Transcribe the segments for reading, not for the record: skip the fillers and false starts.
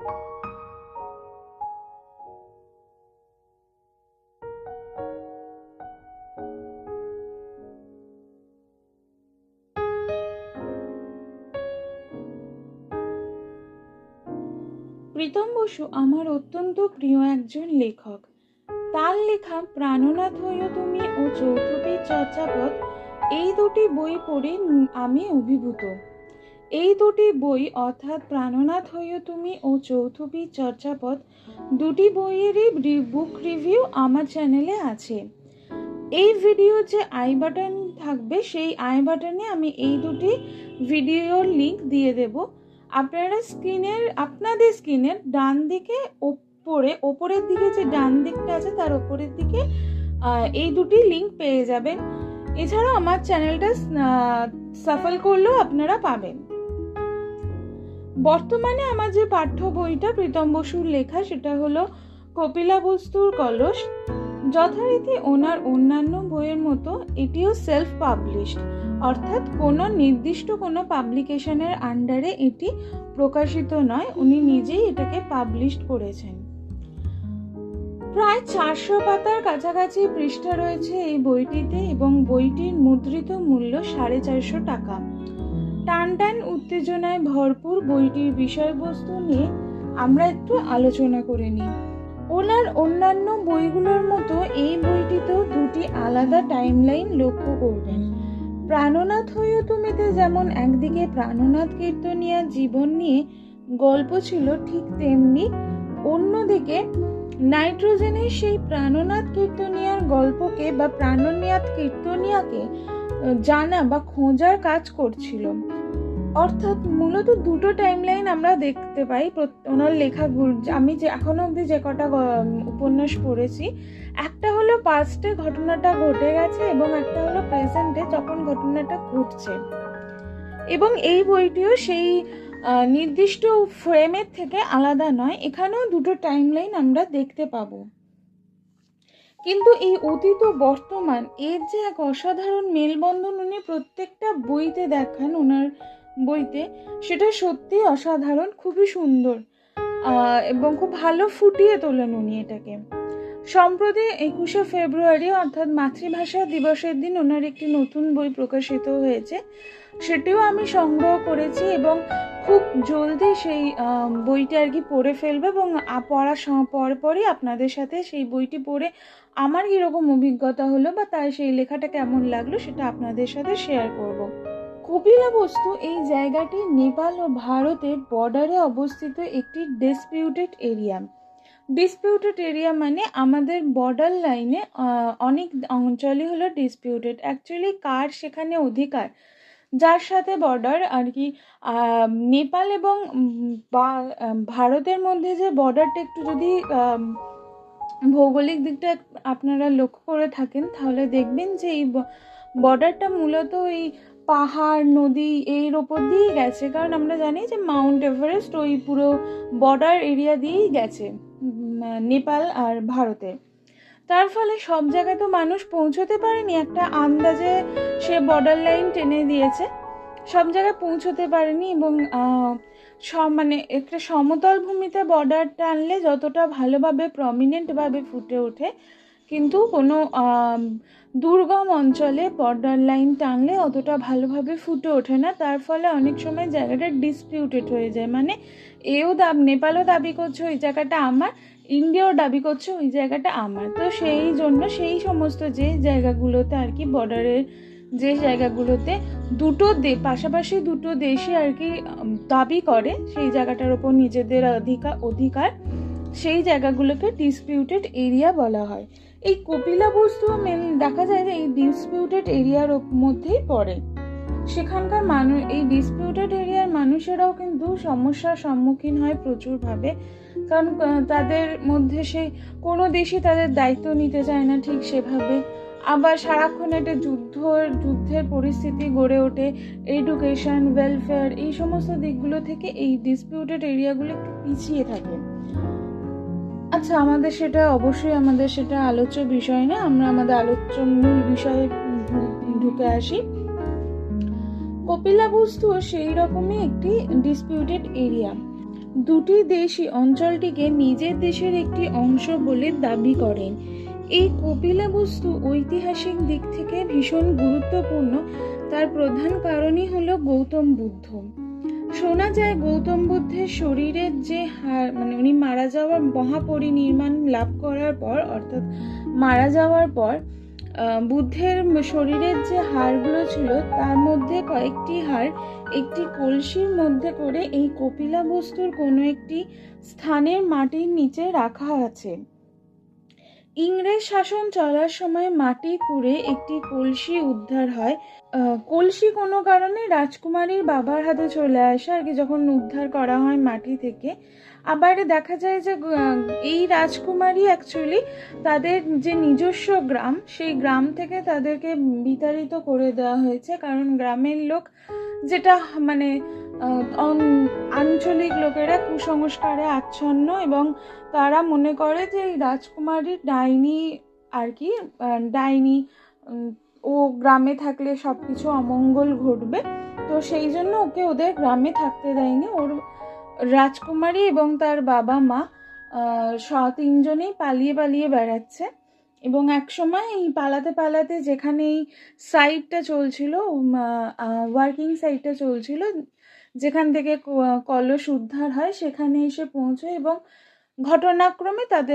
প্রীতম বসু আমার অত্যন্ত প্রিয় একজন লেখক। তার লেখা প্রাণনাথ হইও তুমি ও চৌথুপী চর্যাপদ, এই দুটি বই পড়ে আমি অভিভূত। এই দুটি বই অর্থাৎ প্রাণনাথ হইও তুমি ও চৌথুপী চর্যাপদ দুটি বইয়েরই বুক রিভিউ আমার চ্যানেলে আছে। এই ভিডিও যে আই বাটন থাকবে, সেই আই বাটনে আমি এই দুটি ভিডিওর লিঙ্ক দিয়ে দেব। আপনাদের স্ক্রিনের ডান দিকে ওপরের দিকে যে ডান দিকটা আছে তার ওপরের দিকে এই দুটি লিঙ্ক পেয়ে যাবেন। এছাড়াও আমার চ্যানেলটা সাফল করলেও আপনারা পাবেন। বর্তমানে আমার যে পাঠ্য বইটা প্রীতম বসুর লেখা, সেটা হলো কপিলাবস্তুর কলস। যথারীতি ওনার অন্যান্য বইয়ের মতো এটিও সেলফ পাবলিশড, অর্থাৎ কোনো নির্দিষ্ট কোনো পাবলিকেশনের আন্ডারে এটি প্রকাশিত নয়, উনি নিজেই এটাকে পাবলিশড করেছেন। প্রায় 400 পাতার কাছাকাছি পৃষ্ঠা রয়েছে এই বইটিতে এবং বইটির মুদ্রিত মূল্য 450 টাকা। টান উত্তেজনায় ভরপুর বইটির বিষয়বস্তু নিয়ে আমরা একটু আলোচনা করে নিই। ওনার অন্যান্য বইগুলোর মতো এই বইটিতেও দুটি আলাদা টাইমলাইন লক্ষ্য করবেন। প্রাণনাথ হইও তুমিতে যেমন একদিকে প্রাণনাথ কীর্তনিয়ার জীবন নিয়ে গল্প ছিল, ঠিক তেমনি অন্যদিকে নাইট্রোজেনের সেই প্রাণনাথ কীর্তনিয়ার গল্পকে বা প্রাণনাথ কীর্তনিয়াকে জানা বা খোঁজার কাজ করছিল। অর্থাৎ মূলত দুটো টাইমলাইন আমরা দেখতে পাই ওনার লেখাগুলো। আমি যে এখনো অবধি যে কটা উপন্যাস পড়েছি, একটা হলো পাস্টে ঘটনাটা ঘটে গেছে এবং একটা হলো প্রেজেন্টে যখন ঘটনাটা ঘটছে। এবং এই বইটিও সেই নির্দিষ্ট ফ্রেমের থেকে আলাদা নয়, এখানেও দুটো টাইমলাইন আমরা দেখতে পাবো। কিন্তু এই অতীত ও বর্তমান এর যে এক অসাধারণ মেলবন্ধন উনি প্রত্যেকটা বইতে দেখান, ওনার বইতে, সেটা সত্যি অসাধারণ, খুবই সুন্দর এবং খুব ভালো ফুটিয়ে তোলেন উনি এটাকে। সম্প্রতি 21শে ফেব্রুয়ারি অর্থাৎ মাতৃভাষা দিবসের দিন ওনার একটি নতুন বই প্রকাশিত হয়েছে, সেটিও আমি সংগ্রহ করেছি এবং খুব জলদি সেই বইটি আর কি পড়ে ফেলবো এবং পড়ার পরপরই আপনাদের সাথে সেই বইটি পড়ে আমার কীরকম অভিজ্ঞতা হলো বা তাই সেই লেখাটা কেমন লাগলো সেটা আপনাদের সাথে শেয়ার করব। কপিলাবস্তু এই জায়গাটি নেপাল ও ভারতের বর্ডারে অবস্থিত একটি ডিসপিউটেড এরিয়া। ডিসপিউটেড এরিয়া মানে আমাদের বর্ডার লাইনে অনেক অঞ্চলই হলো ডিসপিউটেড। অ্যাকচুয়ালি কার সেখানে অধিকার, যার সাথে বর্ডার আর কি নেপাল এবং ভারতের মধ্যে যে বর্ডারটা, একটু যদি ভৌগোলিক দিকটা আপনারা লক্ষ্য করে থাকেন তাহলে দেখবেন যে এই বর্ডারটা মূলত এই পাহাড় নদী এর ওপর দিয়েই গেছে। কারণ আমরা জানি যে মাউন্ট এভারেস্ট ওই পুরো বর্ডার এরিয়া দিয়েই গেছে নেপাল আর ভারতে। তার ফলে সব জায়গায় তো মানুষ পৌঁছতে পারেনি, একটা আন্দাজে সে বর্ডার লাইন টেনে দিয়েছে, সব জায়গায় পৌঁছতে পারেনি। এবং মানে একটা সমতল ভূমিতে বর্ডার টানলে যতটা ভালোভাবে প্রমিনেন্টভাবে ফুটে ওঠে, কিন্তু কোনো দুর্গম অঞ্চলে বর্ডার লাইন টানলে অতটা ভালোভাবে ফুটে ওঠে না। তার ফলে অনেক সময় জায়গাটা ডিসপিউটেড হয়ে যায়, মানে নেপালও দাবি করছে ওই জায়গাটা আমার, ইন্ডিয়াও দাবি করছে ওই জায়গাটা আমার। তো সেই জন্য সেই সমস্ত যে জায়গাগুলোতে আর কি বর্ডারের যে জায়গাগুলোতে পাশাপাশি দুটো দেশই আর কি দাবি করে সেই জায়গাটার ওপর নিজেদের অধিকার, সেই জায়গাগুলোকে ডিসপিউটেড এরিয়া বলা হয়। এই কপিলাবস্তু দেখা যায় যে এই ডিসপিউটেড এরিয়ার মধ্যেই পড়ে। সেখানকার এই ডিসপিউটেড এরিয়ার মানুষেরাও কিন্তু সমস্যার সম্মুখীন হয় প্রচুরভাবে। কারণ তাদের মধ্যে সেই কোনো দেশই তাদের দায়িত্ব নিতে চায় না ঠিক সেভাবে। আবার সারাক্ষণ একটা যুদ্ধের পরিস্থিতি গড়ে ওঠে। এডুকেশন, ওয়েলফেয়ার, এই সমস্ত দিকগুলো থেকে এই ডিসপিউটেড এরিয়াগুলো একটু পিছিয়ে থাকে। আচ্ছা, আমাদের সেটা আলোচ্য বিষয় না, আমরা আমাদের আলোচ্য মূল বিষয়ে ঢুকে আসি। কপিলাবস্তু সেই রকমই একটি ডিসপিউটেড এরিয়া। দুটি দেশই অঞ্চলটিকে নিজের দেশের একটি অংশ বলে দাবি করেন। এই কপিলা বস্তু ঐতিহাসিক দিক থেকে ভীষণ গুরুত্বপূর্ণ। তার প্রধান কারণই হলো গৌতম বুদ্ধ। শোনা যায় গৌতম বুদ্ধের শরীরের যে হাড়, মানে উনি মারা যাওয়ার মহাপরিনির্মাণ লাভ করার পর, অর্থাৎ মারা যাওয়ার পর বুদ্ধের শরীরের যে হাড়গুলো ছিল তার মধ্যে কয়েকটি হাড় একটি কলসির মধ্যে করে এই কপিলা বস্তুর কোনো একটি স্থানের মাটির নিচে রাখা আছে। ইংরেজ শাসন চলার সময় মাটি খুঁড়ে একটি কলসি উদ্ধার হয়। কলসি কোনো কারণে রাজকুমারীর বাবার হাতে চলে আসে আর কি, যখন উদ্ধার করা হয় মাটি থেকে। আবার দেখা যায় যে এই রাজকুমারী অ্যাকচুয়ালি তাদের যে নিজস্ব গ্রাম, সেই গ্রাম থেকে তাদেরকে বিতাড়িত করে দেওয়া হয়েছে, কারণ গ্রামের লোক, যেটা মানে আঞ্চলিক লোকেরা কুসংস্কারে আচ্ছন্ন এবং তারা মনে করে যে এই রাজকুমারীর ডাইনি আর কি, ডাইনি, ও গ্রামে থাকলে সব কিছু অমঙ্গল ঘটবে, তো সেই জন্য ওকে ওদের গ্রামে থাকতে দেয়নি। ওর রাজকুমারী এবং তার বাবা মা তিনজনেই পালিয়ে পালিয়ে বেড়াচ্ছে। এবং এক সময় এই পালাতে পালাতে যেখানে এই সাইটটা চলছিল, ওয়ার্কিং সাইটটা চলছিল, যেখান থেকে কলস উদ্ধার হয়, সেখানে এসে পৌঁছয় এবং ঘটনাক্রমে তার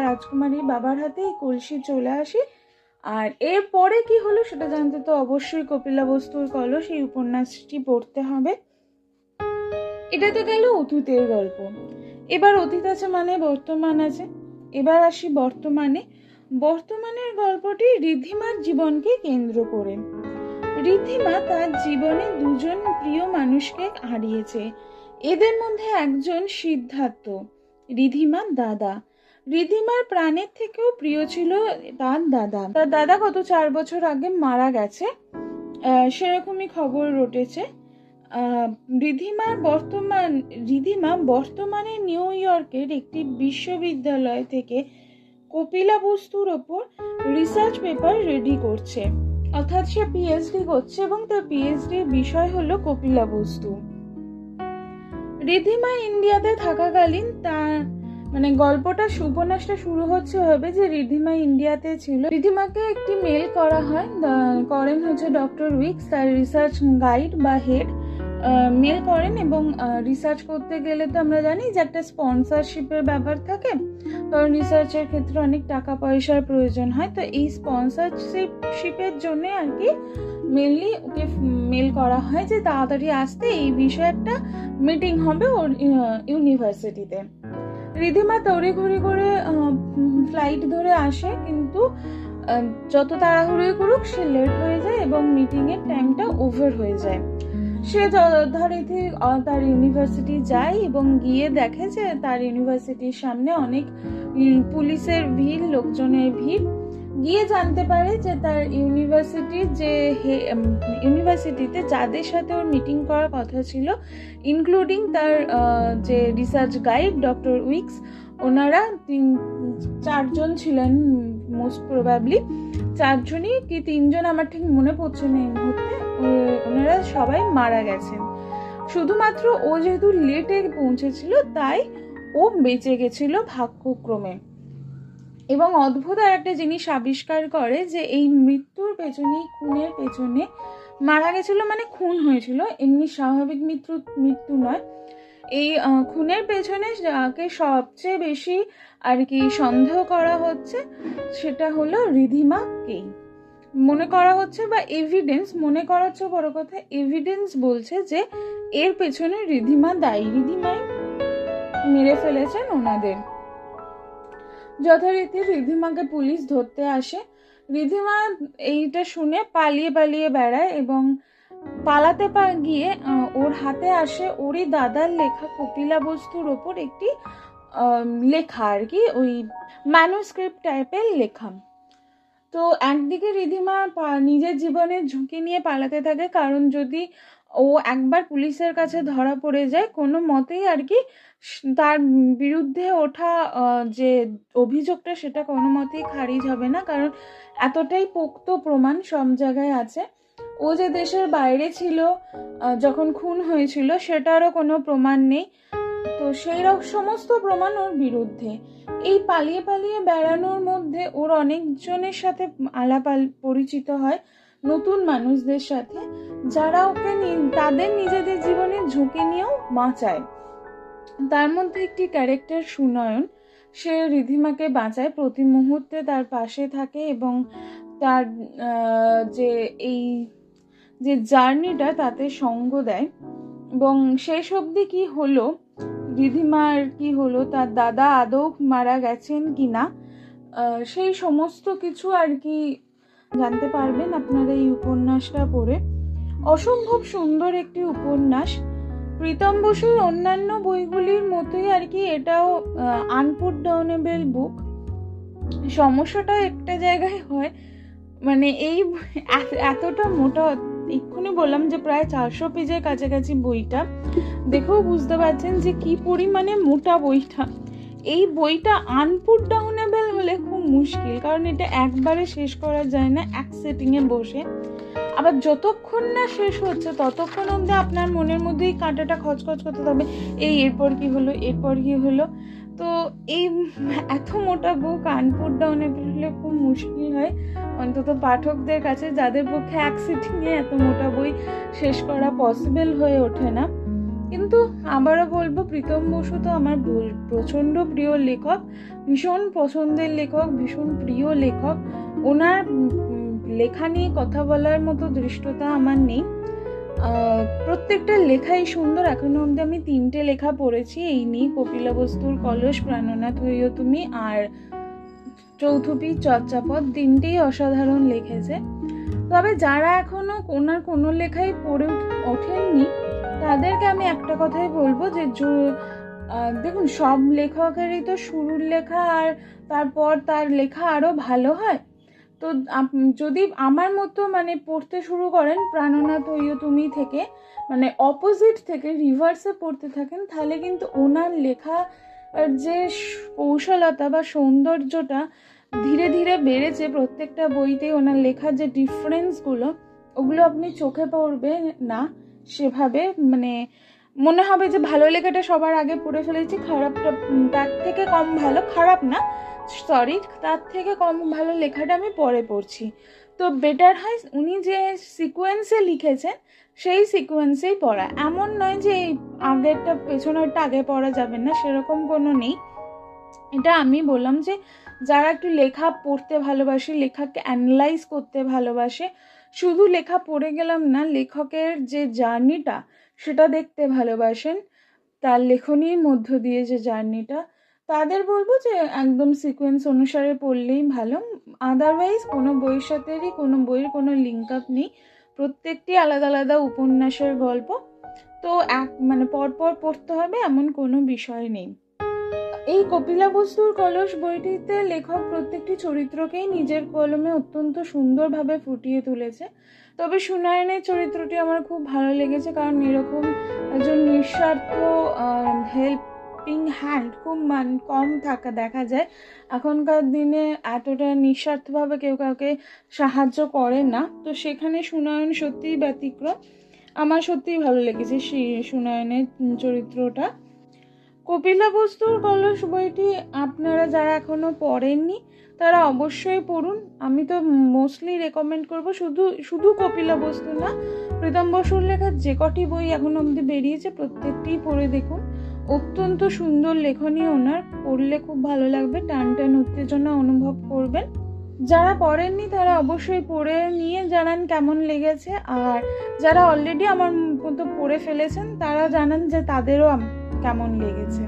রাজকুমারীর বাবার হাতে এই কলসি চলে আসে। আর এরপরে কি হলো সেটা জানতে তো অবশ্যই কপিলা বস্তুর কলস এই উপন্যাসটি পড়তে হবে। এটা তো গেল অতীতের গল্প। এবার অতীত আছে মানে বর্তমান আছে। এবার আসি বর্তমানে। বর্তমানের গল্পটি ঋদ্ধিমার জীবনকে কেন্দ্র করে। ঋদ্ধিমা তার জীবনে দুজন প্রিয় মানুষকে হারিয়েছে। এদের মধ্যে একজন সিদ্ধার্থ, ঋদ্ধিমার দাদা। ঋদ্ধিমার প্রাণের থেকেও প্রিয় ছিল তার দাদা। তার দাদা গত 4 বছর আগে মারা গেছে, সেরকমই খবর রটেছে। ঋদ্ধিমা বর্তমানে নিউ ইয়র্কের একটি বিশ্ববিদ্যালয় থেকে কপিলা বস্তুর ওপর রিসার্চ পেপার রেডি করছে, অর্থাৎ সে পিএইচডি করছে এবং তার পিএইচডির বিষয় হলো কপিলা বস্তু। ঋদ্ধিমা ইন্ডিয়াতে থাকাকালীন তার গল্পটা, উপন্যাসটা শুরু হচ্ছে হবে যে ঋদ্ধিমা ইন্ডিয়াতে ছিল। ঋদ্ধিমাকে একটি মেল করা হয়, করেন হচ্ছে ডক্টর উইকস, তার রিসার্চ গাইড বা হেড মেল করেন। এবং রিসার্চ করতে গেলে তো আমরা জানি যে একটা স্পন্সরশিপের ব্যাপার থাকে, কারণ রিসার্চের ক্ষেত্রে অনেক টাকা পয়সার প্রয়োজন হয়। তো এই স্পন্সরশিপের জন্য আর কি মেনলি ওকে মেল করা হয় যে তাড়াতাড়ি আসতে, এই বিষয়ে একটা মিটিং হবে ওর ইউনিভার্সিটিতে। ঋদ্ধিমা তড়িঘড়ি করে ফ্লাইট ধরে আসে, কিন্তু যত তাড়াহুড়োই করুক সে লেট হয়ে যায় এবং মিটিংয়ের টাইমটা ওভার হয়ে যায়। সে যথারীতি তার ইউনিভার্সিটি যায় এবং গিয়ে দেখে যে তার ইউনিভার্সিটির সামনে অনেক পুলিশের ভিড়, লোকজনের ভিড়। গিয়ে জানতে পারে যে তার ইউনিভার্সিটিতে যাদের সাথে ওর মিটিং করার কথা ছিল, ইনক্লুডিং তার যে রিসার্চ গাইড ডক্টর উইকস, ওনারা 4জন ছিলেন মোস্ট প্রবাবলি, 4জনই কি 3জন আমার ঠিক মনে পড়ছে না এই মুহূর্তে, ওনারা সবাই মারা গেছেন। শুধুমাত্র ও যেহেতু লেটে পৌঁছেছিল তাই ও বেঁচে গেছিল ভাগ্যক্রমে। এবং অদ্ভুত আর একটা জিনিস আবিষ্কার করে যে এই মৃত্যুর পেছনে, খুনের পেছনে, মারা গেছিল মানে খুন হয়েছিল, এমনি স্বাভাবিক মৃত্যু নয়। এই খুনের পেছনে যাকে সবচেয়ে বেশি আর কি সন্দেহ করা হচ্ছে সেটা হলো ঋদ্ধিমাকেই মনে করা হচ্ছে, বা এভিডেন্স, মনে করার চেয়ে বড় কথা এভিডেন্স বলছে যে এর পেছনে ঋদ্ধিমা দায়ী, ঋদ্ধিমাই মেরে ফেলেছেন ওনাদের। যথারীতি ঋদ্ধিমাকে পুলিশ ধরতে আসে। ঋদ্ধিমা এইটা শুনে পালিয়ে পালিয়ে বেড়ায় এবং পালাতে গিয়ে ওর হাতে আসে ওরই দাদার লেখা কপিলা বস্তুর ওপর একটি লেখা আর কি, ওই ম্যানুস্ক্রিপ্ট টাইপের লেখা। তো একদিকে ঋদ্ধিমা নিজের জীবনের ঝুঁকি নিয়ে পালাতে থাকে, কারণ যদি ও একবার পুলিশের কাছে ধরা পড়ে যায় কোনো মতেই আর কি তার বিরুদ্ধে ওঠা যে অভিযোগটা সেটা কোনো মতেই খারিজ হবে না, কারণ এতটাই পোক্ত প্রমাণ সব জায়গায় আছে। ও যে দেশের বাইরে ছিল যখন খুন হয়েছিল সেটারও কোনো প্রমাণ নেই। তো সেই সমস্ত প্রমাণ ওর বিরুদ্ধে। এই পালিয়ে পালিয়ে বেড়ানোর মধ্যে ওর অনেকজনের সাথে পরিচিত হয়, নতুন মানুষদের সাথে, যারা ওকে তাদের নিজেদের জীবনের ঝুঁকি নিয়েও বাঁচায়। তার মধ্যে একটি ক্যারেক্টার সুনয়ন, সে রিধিমাকে বাঁচায়, প্রতি মুহূর্তে তার পাশে থাকে এবং তার যে এই যে জার্নিটা তাতে সঙ্গ দেয়। এবং শেষ অবধি কি হলো, রিধিমার কি হলো, তার দাদা আদৌ মারা গেছেন কিনা, সেই সমস্ত কিছু আর কি জানতে পারবেন আপনারা এই উপন্যাসটা পড়ে। অসম্ভব সুন্দর একটি উপন্যাস। প্রীতম বসুর অন্যান্য বইগুলির মতোই আর কি এটাও আনপুটডাউনেবল বুক। সমস্যাটা একটা জায়গায় হয়, মানে এই এতটা মোটা, এক্ষুনি বললাম যে প্রায় 400 পেজের কাছাকাছি বইটা, দেখেও বুঝতে পারছেন যে কি পরিমাণে মোটা বইটা। এই বইটা আনপুটডাউনেবল হলে খুব মুশকিল, কারণ এটা একবারে শেষ করা যায় না এক সেটিংয়ে বসে। আবার যতক্ষণ না শেষ হচ্ছে ততক্ষণ অবধি আপনার মনের মধ্যেই কাঁটাটা খচখচ করতে হবে, এরপর কি হলো, এরপর কি হলো। তো এই এত মোটা বুক আনপুটডাউনেবল হলে খুব মুশকিল হয়, অন্তত পাঠকদের কাছে, যাদের পক্ষে এক সিটিংয়ে এত মোটা বই শেষ করা পসিবল হয়ে ওঠে না। কিন্তু আবারও বলবো, প্রীতম বসু তো আমার প্রচণ্ড প্রিয় লেখক, ভীষণ পছন্দের লেখক, ভীষণ প্রিয় লেখক। ওনার লেখা নিয়ে কথা বলার মতো ধৃষ্টতা আমার নেই। প্রত্যেকটা লেখাই সুন্দর। এখনো অবধি আমি 3টে লেখা পড়েছি এই নিয়ে, কপিলাবস্তুর কলস, প্রাণনাথ হইও তুমি আর চৌথুপী চর্যাপদ, 3টেই অসাধারণ লিখেছে। তবে যারা এখনো ওনার কোনো লেখাই পড়ে ওঠেননি তাদেরকে আমি একটা কথাই বলবো যে দেখুন, সব লেখকেরই তো শুরুর লেখা আর তারপর তার লেখা আরো ভালো হয়। তো যদি আমার মতো মানে পড়তে শুরু করেন প্রাণনাথ হইও তুমি থেকে, মানে অপোজিট থেকে রিভার্সে পড়তে থাকেন, তাহলে কিন্তু ওনার লেখা যে কৌশলতা বা সৌন্দর্যটা ধীরে ধীরে বেড়েছে প্রত্যেকটা বইতে। ওনার লেখার যে ডিফারেন্সগুলো, ওগুলো আপনি চোখে পড়বে না সেভাবে, মানে মনে হবে যে ভালো লেখাটা সবার আগে পড়ে ফেলেছি, খারাপটা তার থেকে কম ভালো, খারাপ না সরি, তার থেকে কম ভালো লেখাটা আমি পরে পড়ছি। তো বেটার হয় উনি যে সিকোয়েন্সে লিখেছেন সেই সিকোয়েন্সেই পড়া। এমন নয় যে এই আগেরটা পেছনেরটা আগে পড়া যাবে না, সেরকম কোনো নেই। এটা আমি বললাম যে যারা একটু লেখা পড়তে ভালোবাসে, লেখাকে অ্যানালাইজ করতে ভালোবাসে, শুধু লেখা পড়ে গেলাম না, লেখকের যে জার্নিটা সেটা দেখতে ভালোবাসেন, তার লেখনীর মধ্য দিয়ে যে জার্নিটা, তাদের বলবো যে একদম সিকোয়েন্স অনুসারে পড়লেই ভালো। আদারওয়াইজ কোনো বইয়ের সাথেই কোনো বইয়ের কোনো লিঙ্ক আপ নেই, প্রত্যেকটি আলাদা আলাদা উপন্যাসের গল্প। তো মানে পরপর পড়তে হবে এমন কোনো বিষয় নেই। এই কপিলাবস্তুর কলস বইটিতে লেখক প্রত্যেকটি চরিত্রকেই নিজের কলমে অত্যন্ত সুন্দরভাবে ফুটিয়ে তুলেছে। তবে সুনয়নের চরিত্রটি আমার খুব ভালো লেগেছে, কারণ এরকম একজন নিঃস্বার্থ হেল্পিং হ্যান্ড খুব কম দেখা যায়। এখনকার দিনে এতটা নিঃস্বার্থভাবে কেউ কাউকে সাহায্য করে না, তো সেখানে সুনয়ন সত্যিই ব্যতিক্রম। আমার সত্যিই ভালো লেগেছে সুনয়নের চরিত্রটা। কপিলাবস্তুর কলস বইটি আপনারা যারা এখনো পড়েননি তারা অবশ্যই পড়ুন। আমি তো মোস্টলি রেকমেন্ড করব, শুধু কপিলাবস্তু না, প্রীতম বসুর লেখার যে কটি বই এখন অবধি বেরিয়েছে প্রত্যেকটিই পড়ে দেখুন। অত্যন্ত সুন্দর লেখনী ওনার, পড়লে খুব ভালো লাগবে, টান টান উত্তেজনা অনুভব করবেন। যারা পড়েননি তারা অবশ্যই পড়ে নিয়ে জানান কেমন লেগেছে, আর যারা অলরেডি আমার মতো পড়ে ফেলেছেন তারা জানান যে তাদেরও কেমন লেগেছে।